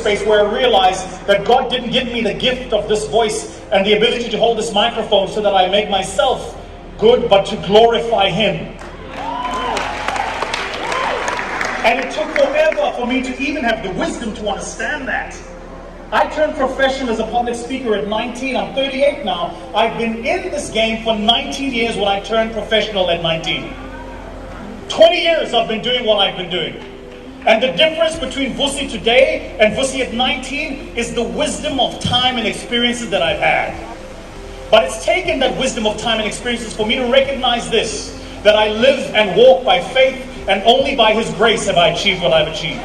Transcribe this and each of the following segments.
space where I realized that God didn't give me the gift of this voice and the ability to hold this microphone so that I make myself good, but to glorify Him. And it took forever for me to even have the wisdom to understand that. I turned professional as a public speaker at 19. I'm 38 now. I've been in this game for 19 years when I turned professional at 19. 20 years I've been doing what I've been doing. And the difference between Vusi today and Vusi at 19 is the wisdom of time and experiences that I've had. But it's taken that wisdom of time and experiences for me to recognize this, that I live and walk by faith, and only by His grace have I achieved what I've achieved.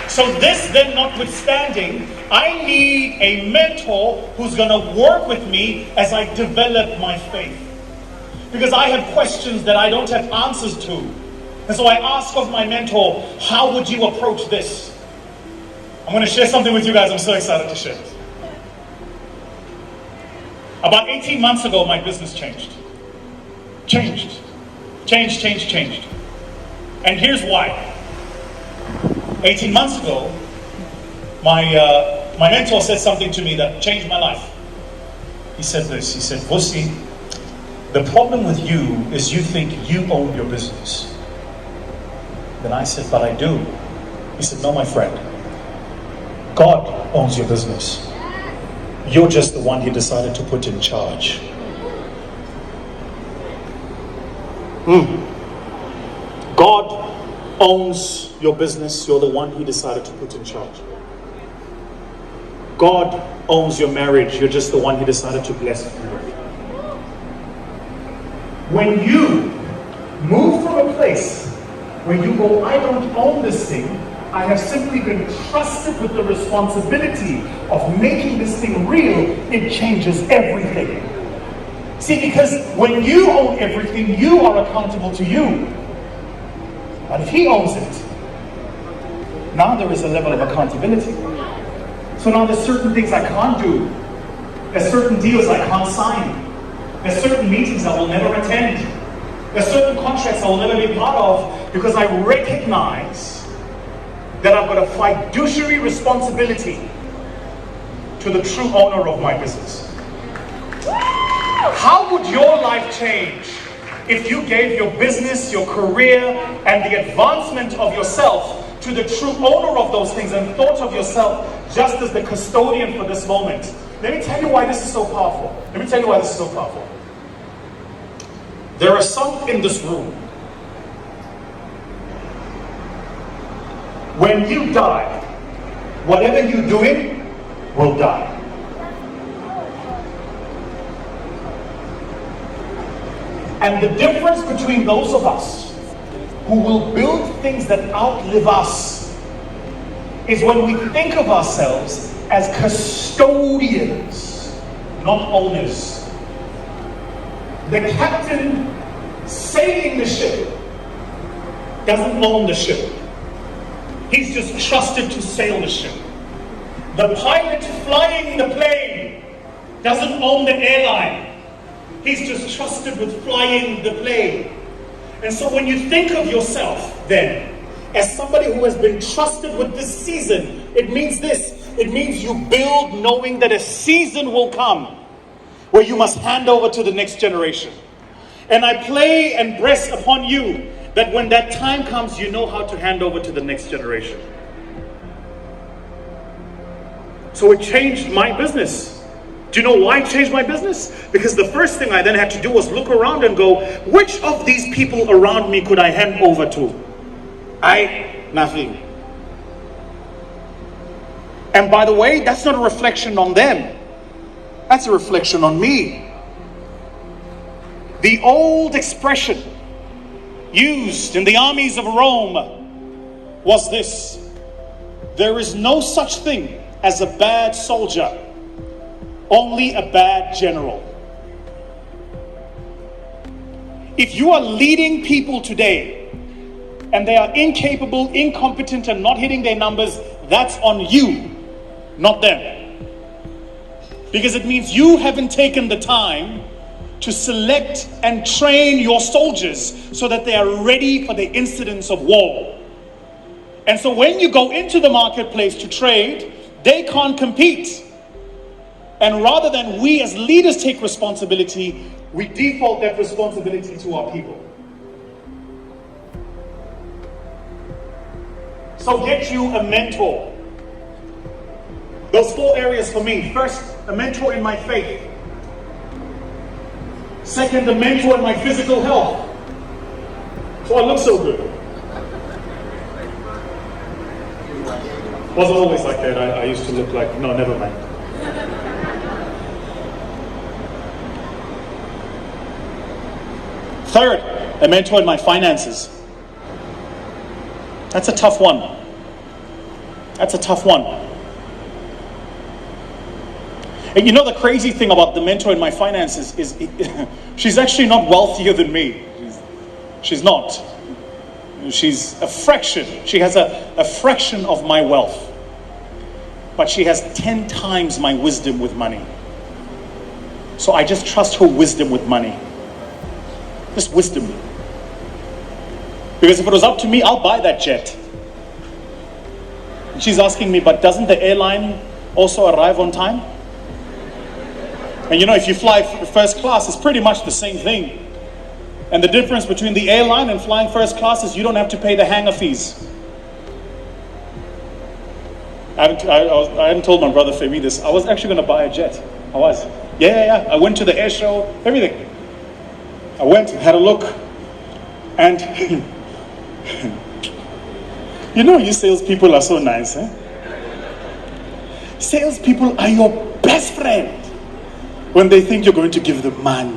So this then notwithstanding, I need a mentor who's going to work with me as I develop my faith. Because I have questions that I don't have answers to. And so I ask of my mentor, how would you approach this? I'm going to share something with you guys. I'm so excited to share this. About 18 months ago, my business changed. Changed. And here's why. 18 months ago, my mentor said something to me that changed my life. He said this, he said, Vusi, the problem with you is you think you own your business. Then I said, but I do. He said, no, my friend. God owns your business. You're just the one He decided to put in charge. God owns your business. You're the one He decided to put in charge. God owns your marriage. You're just the one He decided to bless you with. When you move from a place where you go, I don't own this thing, I have simply been trusted with the responsibility of making this thing real, it changes everything. See, because when you own everything, you are accountable to you. But if He owns it, now there is a level of accountability. So now there's certain things I can't do. There's certain deals I can't sign. There's certain meetings I will never attend. There's certain contracts I will never be part of, because I recognize that I've got a fiduciary responsibility to the true owner of my business. How would your life change if you gave your business, your career, and the advancement of yourself to the true owner of those things and thought of yourself just as the custodian for this moment? Let me tell you why this is so powerful. There are some in this room. When you die, whatever you're doing will die. And the difference between those of us who will build things that outlive us is when we think of ourselves as custodians, not owners. The captain sailing the ship doesn't own the ship. He's just trusted to sail the ship. The pilot flying the plane doesn't own the airline. He's just trusted with flying the plane. And so when you think of yourself then as somebody who has been trusted with this season, it means this. It means you build knowing that a season will come where you must hand over to the next generation. And I play and press upon you that when that time comes, you know how to hand over to the next generation. So it changed my business. Do you know why it changed my business? Because the first thing I then had to do was look around and go, which of these people around me could I hand over to? Nothing. And by the way, that's not a reflection on them. That's a reflection on me. The old expression used in the armies of Rome was this: there is no such thing as a bad soldier, only a bad general. If you are leading people today and they are incapable, incompetent, and not hitting their numbers, that's on you, not them. Because it means you haven't taken the time to select and train your soldiers so that they are ready for the incidents of war. And so when you go into the marketplace to trade, they can't compete. And rather than we as leaders take responsibility, we default that responsibility to our people. So get you a mentor. Those 4 areas for me. First, a mentor in my faith. Second, a mentor in my physical health. So I look so good. Wasn't always like that. I used to look like, no, never mind. Third, a mentor in my finances. That's a tough one. That's a tough one. And you know the crazy thing about the mentor in my finances is she's actually not wealthier than me. She's not. She's a fraction. She has a fraction of my wealth. But she has 10 times my wisdom with money. So I just trust her wisdom with money. Just wisdom. Because if it was up to me, I'll buy that jet. And she's asking me, but doesn't the airline also arrive on time? And you know, if you fly first class, it's pretty much the same thing. And the difference between the airline and flying first class is you don't have to pay the hangar fees. I hadn't told my brother Femi this. I was actually going to buy a jet. I was. Yeah. I went to the air show, everything. I went and had a look. And you know, you salespeople are so nice, eh? Salespeople are your best friend when they think you're going to give them money.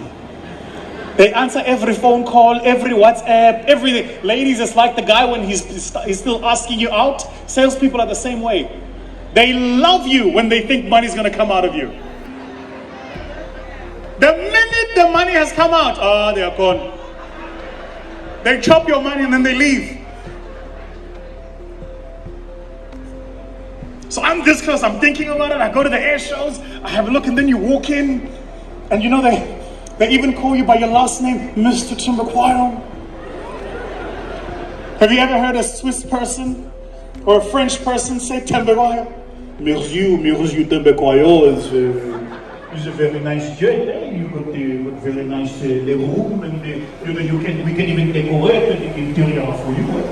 They answer every phone call, every WhatsApp, everything. Ladies, it's like the guy when he's still asking you out. Salespeople are the same way. They love you when they think money's going to come out of you. The minute the money has come out, they are gone. They chop your money and then they leave. So I'm this close, I'm thinking about it. I go to the air shows, I have a look, and then you walk in, and you know they even call you by your last name, Mr. THEMBEKWAYO. Have you ever heard a Swiss person or a French person say THEMBEKWAYO? Merci, THEMBEKWAYO is a very nice jet. Eh? You got very nice room, and we can even decorate the interior for you. Eh?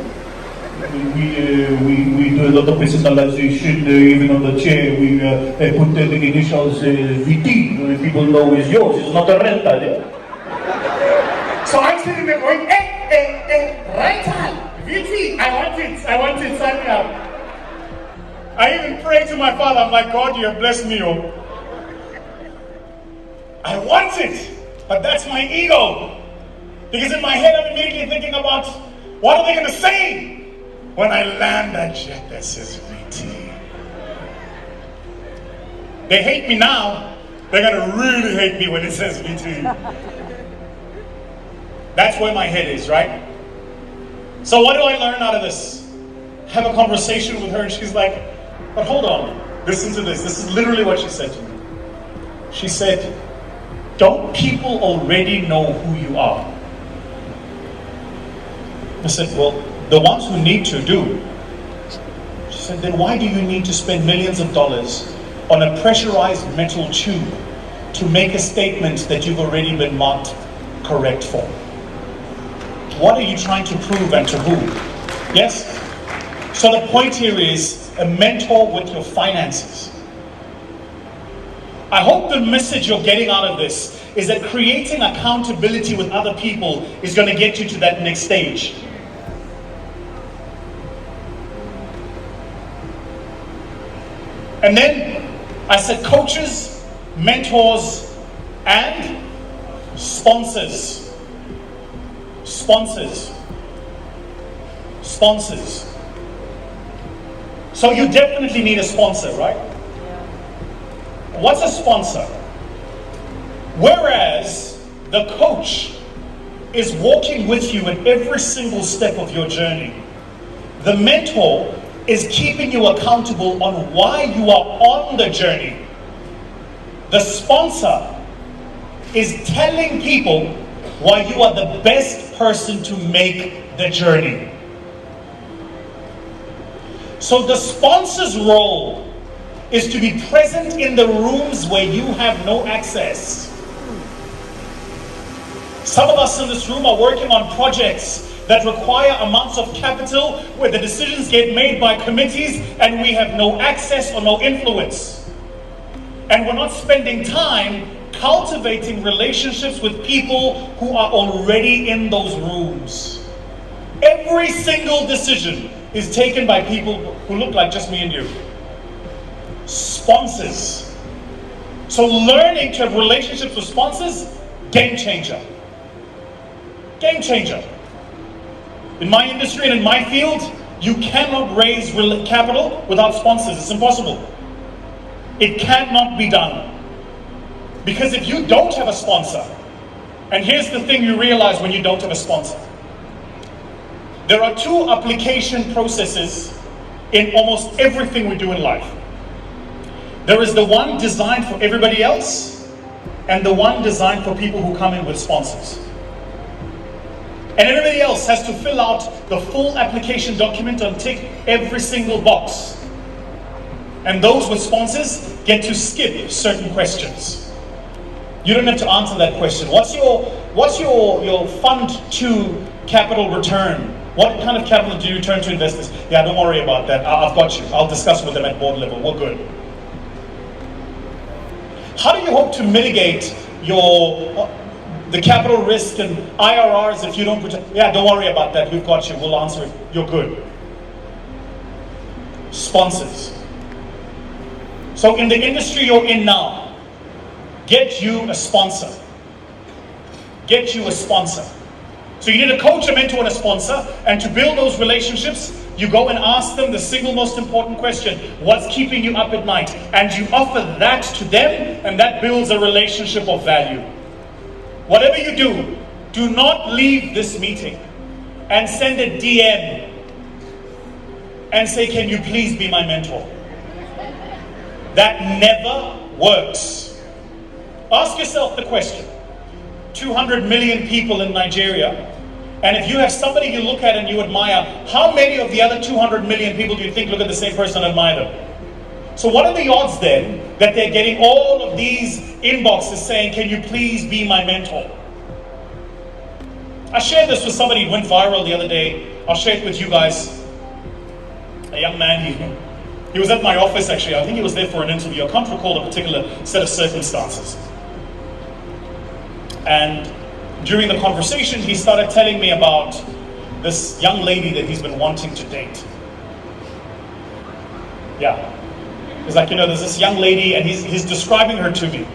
We do a lot of personalization, even on the chair. We put the initials VT. People know it's yours. It's not a rental. Eh? So I'm sitting there going, rental, VT. I want it. Sign me up. I even prayed to my father. I'm like, God, you have blessed me. Oh. I want it, but that's my ego. Because in my head, I'm immediately thinking about what are they going to say when I land that jet that says VT. They hate me now. They're going to really hate me when it says VT. That's where my head is, right? So what do I learn out of this? Have a conversation with her, and she's like, but hold on, listen to this. This is literally what she said to me. She said, don't people already know who you are? I said, well, the ones who need to do. She said, then why do you need to spend millions of dollars on a pressurized metal tube to make a statement that you've already been marked correct for? What are you trying to prove and to who? Yes? So the point here is a mentor with your finances. I hope the message you're getting out of this is that creating accountability with other people is going to get you to that next stage. And then I said coaches, mentors, and sponsors. Sponsors. So you definitely need a sponsor, right? What's a sponsor? Whereas the coach is walking with you in every single step of your journey, the mentor is keeping you accountable on why you are on the journey. The sponsor is telling people why you are the best person to make the journey. So the sponsor's role is to be present in the rooms where you have no access. Some of us in this room are working on projects that require amounts of capital where the decisions get made by committees and we have no access or no influence. And we're not spending time cultivating relationships with people who are already in those rooms. Every single decision is taken by people who look like just me and you. Sponsors. So learning to have relationships with sponsors, game changer. Game changer. In my industry and in my field, you cannot raise capital without sponsors. It's impossible. It cannot be done. Because if you don't have a sponsor, and here's the thing you realize when you don't have a sponsor. There are two application processes in almost everything we do in life. There is the one designed for everybody else, and the one designed for people who come in with sponsors. And everybody else has to fill out the full application document and tick every single box. And those with sponsors get to skip certain questions. You don't have to answer that question. What's your fund to capital return? What kind of capital do you return to investors? Yeah, don't worry about that. I've got you. I'll discuss with them at board level. We're good. How do you hope to mitigate the capital risk and IRRs if you don't protect? Yeah, don't worry about that. We've got you. We'll answer it. You're good. Sponsors. So in the industry you're in now, get you a sponsor. Get you a sponsor. So you need a coach, a mentor, and a sponsor. And to build those relationships, you go and ask them the single most important question: what's keeping you up at night? And you offer that to them, and that builds a relationship of value. Whatever you do, do not leave this meeting and send a DM and say, can you please be my mentor? That never works. Ask yourself the question. 200 million people in Nigeria, and if you have somebody you look at and you admire, how many of the other 200 million people do you think look at the same person and admire them? So what are the odds then that they're getting all of these inboxes saying, can you please be my mentor? I shared this with somebody who went viral the other day. I'll share it with you guys. A young man, he was at my office actually. I think he was there for an interview. I can't recall a particular set of circumstances. And during the conversation, he started telling me about this young lady that he's been wanting to date. Yeah. He's like, there's this young lady, and he's describing her to me.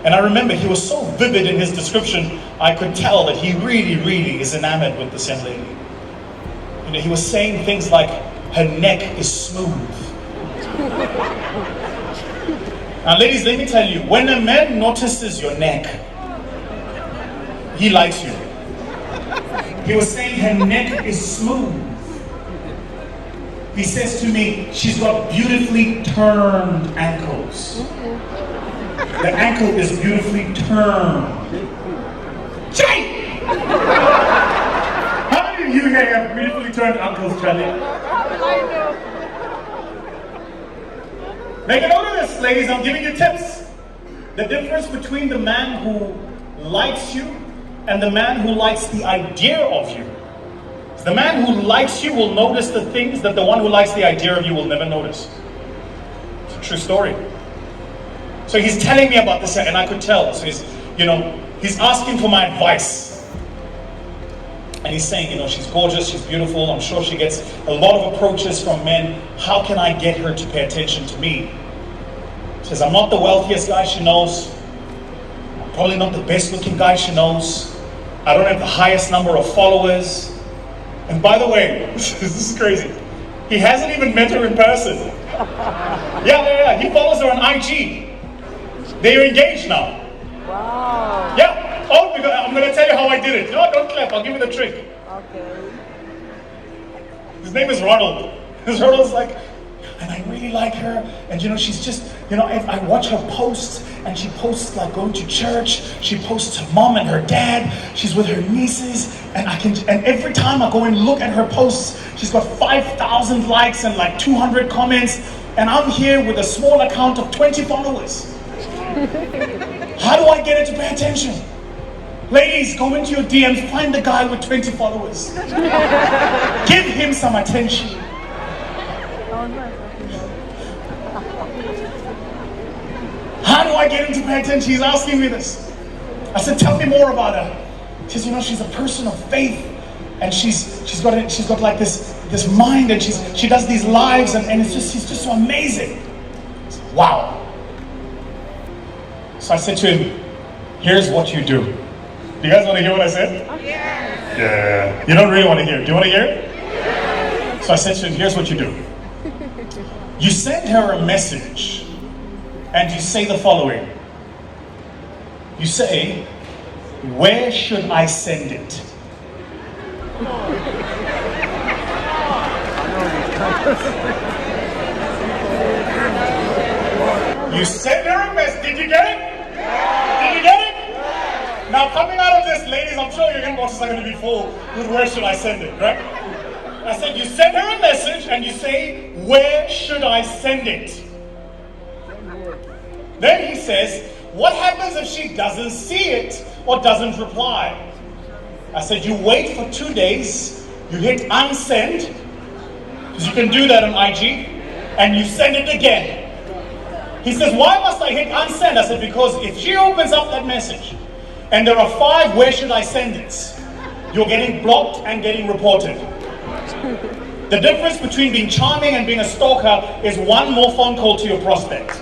And I remember he was so vivid in his description, I could tell that he really, really is enamored with this young lady. He was saying things like, her neck is smooth. Now ladies, let me tell you, when a man notices your neck, he likes you. He was saying her neck is smooth. He says to me, she's got beautifully turned ankles. The ankle is beautifully turned. Jay! How many of you here have beautifully turned ankles, Charlie? I know. Make a note of this, ladies. I'm giving you tips. The difference between the man who likes you and the man who likes the idea of you. The man who likes you will notice the things that the one who likes the idea of you will never notice. It's a true story. So he's telling me about this, and I could tell. So he's asking for my advice. And he's saying, she's gorgeous, she's beautiful, I'm sure she gets a lot of approaches from men. How can I get her to pay attention to me? He says, I'm not the wealthiest guy she knows. I'm probably not the best looking guy she knows. I don't have the highest number of followers. And by the way, this is crazy. He hasn't even met her in person. Yeah, he follows her on IG. They're engaged now. Wow. Yeah. Oh, I'm going to tell you how I did it. No, don't clap. I'll give you the trick. Okay. His name is Ronald. Ronald's like, and I really really like her. And she's just, I watch her posts, and she posts like going to church. She posts her mom and her dad. She's with her nieces, and every time I go and look at her posts, she's got 5,000 likes and like 200 comments, and I'm here with a small account of 20 followers. How do I get her to pay attention? Ladies, go into your DMs, find the guy with 20 followers. Give him some attention. How do I get him to pay attention? He's asking me this. I said, tell me more about her. She says, she's a person of faith, and she's got like this mind, and she does these lives, and she's just so amazing. Wow. So I said to him, here's what you do. Do you guys want to hear what I said? Yes. Yeah. You don't really want to hear it. Do you want to hear it? Yes. So I said to him, here's what you do. You send her a message, and you say the following. You say, where should I send it? You send her a message. Did you get it? Did you get it? Now, coming out of this, ladies, I'm sure your inboxes are going to be full with where should I send it, right? I said, you send her a message and you say, where should I send it? Then he says, what happens if she doesn't see it or doesn't reply? I said, you wait for 2 days, you hit unsend, because you can do that on IG, and you send it again. He says, why must I hit unsend? I said, because if she opens up that message, and there are 5 where should I send it, you're getting blocked and getting reported. The difference between being charming and being a stalker is 1 more phone call to your prospect.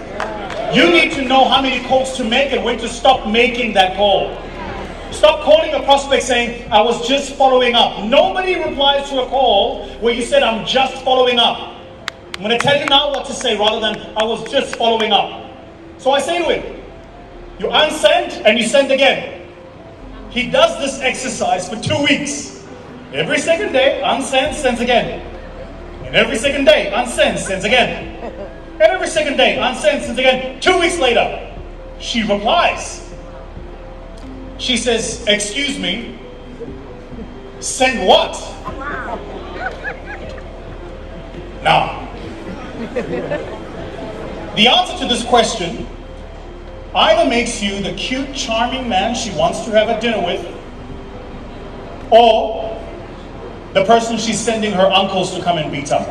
You need to know how many calls to make and when to stop making that call. Stop calling a prospect saying, I was just following up. Nobody replies to a call where you said, I'm just following up. I'm going to tell you now what to say rather than, I was just following up. So I say to him, you unsend and you send again. He does this exercise for 2 weeks. Every second day, unsend, sends again. And every second day, unsend, sends again. And every second day, unsend, sends again. 2 weeks later, she replies. She says, excuse me, send what? Now, the answer to this question either makes you the cute, charming man she wants to have a dinner with, or the person she's sending her uncles to come and beat up.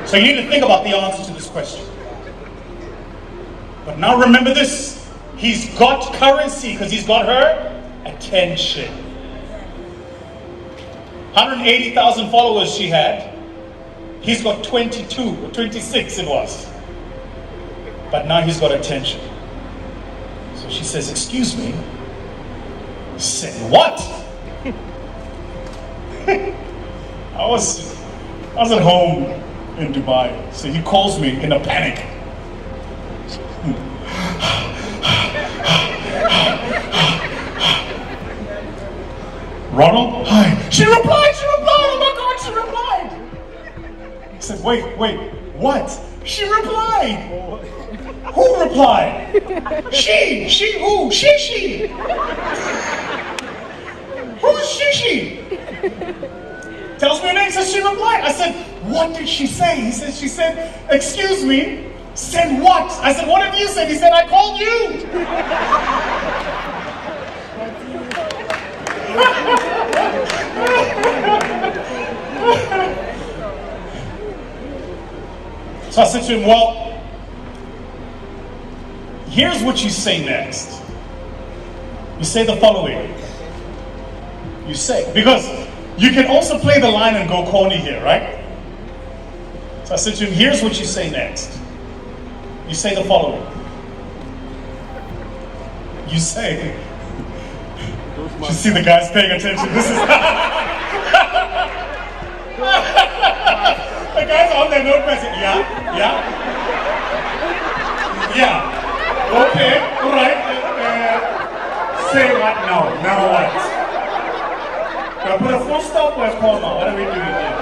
So you need to think about the answer to this question. But now remember this. He's got currency because he's got her attention. 180,000 followers she had. He's got 22 or 26 it was. But now he's got attention. So she says, excuse me, send what? I was at home in Dubai, so he calls me in a panic. Ronald, hi. She replied, oh my God, she replied. I said, wait, what? She replied. Who replied? She, who? She. Who's she? Tells me her name, says she replied. I said, what did she say? She said, excuse me, send what? I said, what have you said? He said, I called you. So I said to him, well, here's what you say next. You say the following. You say, because you can also play the line and go corny here, right? So I said to him, here's what you say next. You say the following. You say, you see the guys paying attention. This is the guys on their notepad. Yeah. Okay, all right. Say what now? Now what? Do I put a full stop or a comma? What are we doing here?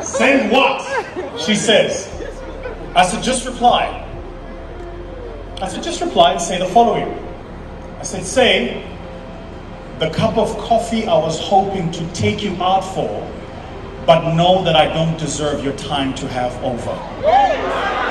Send what? She says. I said, just reply. I said, just reply and say the following. I said, say, the cup of coffee I was hoping to take you out for, but know that I don't deserve your time to have over.